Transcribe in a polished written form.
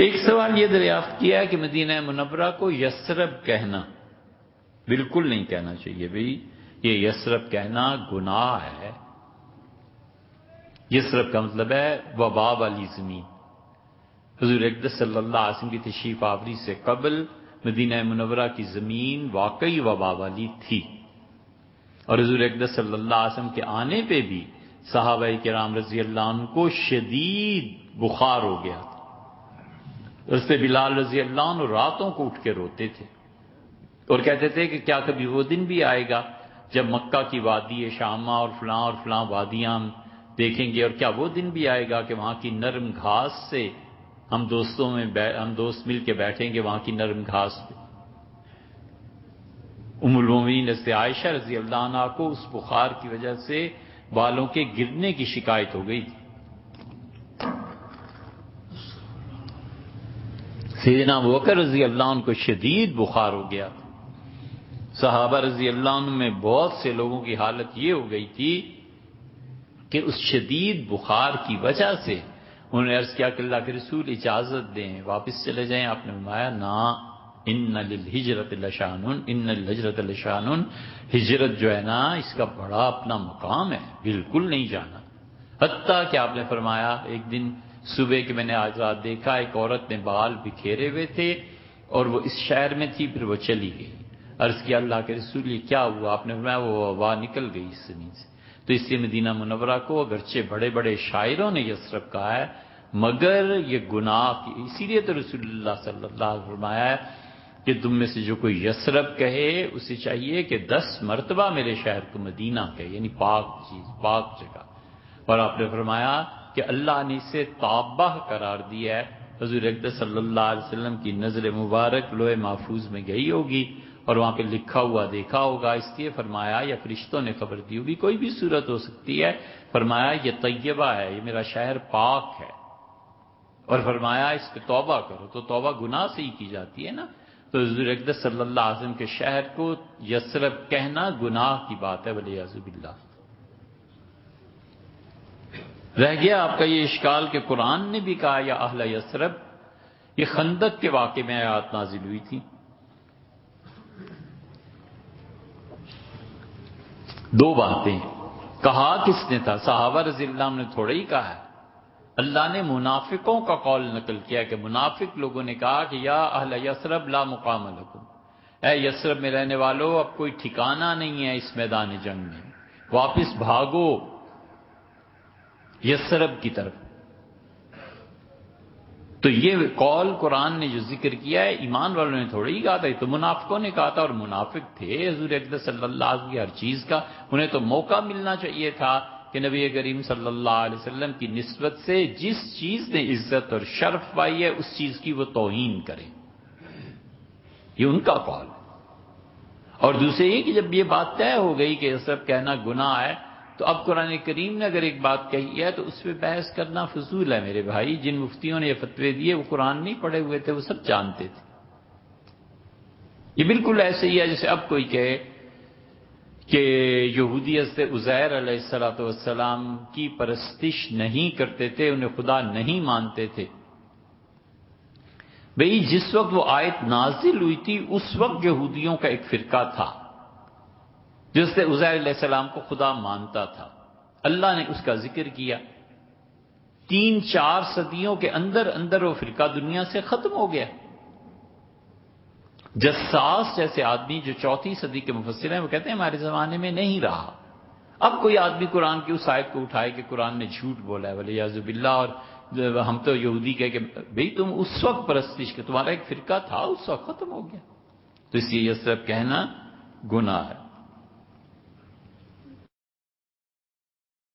ایک سوال یہ دریافت کیا ہے کہ مدینہ منورہ کو یثرب کہنا بالکل نہیں کہنا چاہیے بھئی، یہ یثرب کہنا گناہ ہے۔ یثرب کا مطلب ہے وبا والی زمین۔ حضور اقدس صلی اللہ علیہ وسلم کی تشریف آوری سے قبل مدینہ منورہ کی زمین واقعی وبا والی تھی، اور حضور اقدس صلی اللہ علیہ وسلم کے آنے پہ بھی صحابہ کرام رضی اللہ عنہ کو شدید بخار ہو گیا تھا۔ اس پہ بلال رضی اللہ عنہ راتوں کو اٹھ کے روتے تھے اور کہتے تھے کہ کیا کبھی وہ دن بھی آئے گا جب مکہ کی وادی شامہ اور فلاں وادیاں ہم دیکھیں گے، اور کیا وہ دن بھی آئے گا کہ وہاں کی نرم گھاس سے ہم دوست مل کے بیٹھیں گے وہاں کی نرم گھاس پہ۔ ام المومنین حضرت عائشہ رضی اللہ عنہا کو اس بخار کی وجہ سے بالوں کے گرنے کی شکایت ہو گئی تھی۔ سیدنا ابوبکر رضی اللہ عنہ کو شدید بخار ہو گیا، صحابہ رضی اللہ عنہ میں بہت سے لوگوں کی حالت یہ ہو گئی تھی کہ اس شدید بخار کی وجہ سے انہوں نے عرض کیا کہ اللہ کے رسول اجازت دیں واپس چلے جائیں۔ آپ نے فرمایا نا، ان للہجرۃ لشان، ان الہجرۃ لشان، ہجرت جو ہے نا اس کا بڑا اپنا مقام ہے، بالکل نہیں جانا۔ حتیٰ کہ آپ نے فرمایا ایک دن صبح کہ میں نے آج رات دیکھا ایک عورت نے بال بکھیرے ہوئے تھے اور وہ اس شہر میں تھی، پھر وہ چلی گئی۔ عرض کیا اللہ کے رسول یہ کیا ہوا؟ آپ نے فرمایا وہ وبا نکل گئی اس زمین سے۔ تو اس لیے مدینہ منورہ کو اگرچہ بڑے بڑے شاعروں نے یثرب کہا ہے مگر یہ گناہ کی، اسی لیے تو رسول اللہ صلی اللہ علیہ وسلم نے فرمایا ہے کہ تم میں سے جو کوئی یثرب کہے اسے چاہیے کہ 10 مرتبہ میرے شہر کو مدینہ کہے، یعنی پاک چیز، پاک جگہ۔ اور آپ نے فرمایا کہ اللہ نے اسے تابہ قرار دیا ہے۔ حضور اقدس صلی اللہ علیہ وسلم کی نظر مبارک لوح محفوظ میں گئی ہوگی اور وہاں پہ لکھا ہوا دیکھا ہوگا، اس لیے فرمایا یا فرشتوں نے خبر دی ہوگی، کوئی بھی صورت ہو سکتی ہے، فرمایا یہ طیبہ ہے، یہ میرا شہر پاک ہے، اور فرمایا اس پہ توبہ کرو۔ تو توبہ گناہ سے ہی کی جاتی ہے نا، تو حضور اقدس صلی اللہ علیہ وسلم کے شہر کو یثرب کہنا گناہ کی بات ہے، والعیاذ باللہ۔ رہ گیا آپ کا یہ اشکال کہ قرآن نے بھی کہا یا اہل یثرب، یہ خندق کے واقعے میں آیات نازل ہوئی تھی۔ دو باتیں، کہا کس نے تھا؟ صحابہ رضی اللہ عنہ نے تھوڑا ہی کہا ہے، اللہ نے منافقوں کا قول نقل کیا کہ منافق لوگوں نے کہا کہ یا اہل یثرب لا مقام لکم، اے یثرب میں رہنے والو اب کوئی ٹھکانہ نہیں ہے اس میدان جنگ میں، واپس بھاگو یثرب کی طرف۔ تو یہ قول قرآن نے جو ذکر کیا ہے ایمان والوں نے تھوڑی ہی کہا تھا، یہ تو منافقوں نے کہا تھا، اور منافق تھے حضور اقدس صلی اللہ علیہ وسلم کی ہر چیز کا، انہیں تو موقع ملنا چاہیے تھا کہ نبی کریم صلی اللہ علیہ وسلم کی نسبت سے جس چیز نے عزت اور شرف پائی ہے اس چیز کی وہ توہین کریں، یہ ان کا قول ہے۔ اور دوسرے یہ کہ جب یہ بات طے ہو گئی کہ یثرب کہنا گناہ ہے، تو اب قرآن کریم نے اگر ایک بات کہی ہے تو اس پہ بحث کرنا فضول ہے میرے بھائی۔ جن مفتیوں نے یہ فتوے دیے وہ قرآن نہیں پڑھے ہوئے تھے، وہ سب جانتے تھے۔ یہ بالکل ایسے ہی ہے جیسے اب کوئی کہے کہ یہودی حضرت عزیر علیہ السلام کی پرستش نہیں کرتے تھے، انہیں خدا نہیں مانتے تھے۔ بھئی جس وقت وہ آیت نازل ہوئی تھی اس وقت یہودیوں کا ایک فرقہ تھا جس سے عزیر علیہ السلام کو خدا مانتا تھا، اللہ نے اس کا ذکر کیا، 3-4 صدیوں کے اندر وہ فرقہ دنیا سے ختم ہو گیا۔ جساس جیسے آدمی جو 4 صدی کے مفسر ہیں وہ کہتے ہیں ہمارے زمانے میں نہیں رہا۔ اب کوئی آدمی قرآن کی اس آیت کو اٹھائے کہ قرآن نے جھوٹ بولا ہے والعیاذ باللہ، اور ہم تو یہودی کہے کہ بھئی تم اس وقت پرستش کے تمہارا ایک فرقہ تھا اس وقت ختم ہو گیا، تو اس لیے یثرب کہنا گناہ ہے۔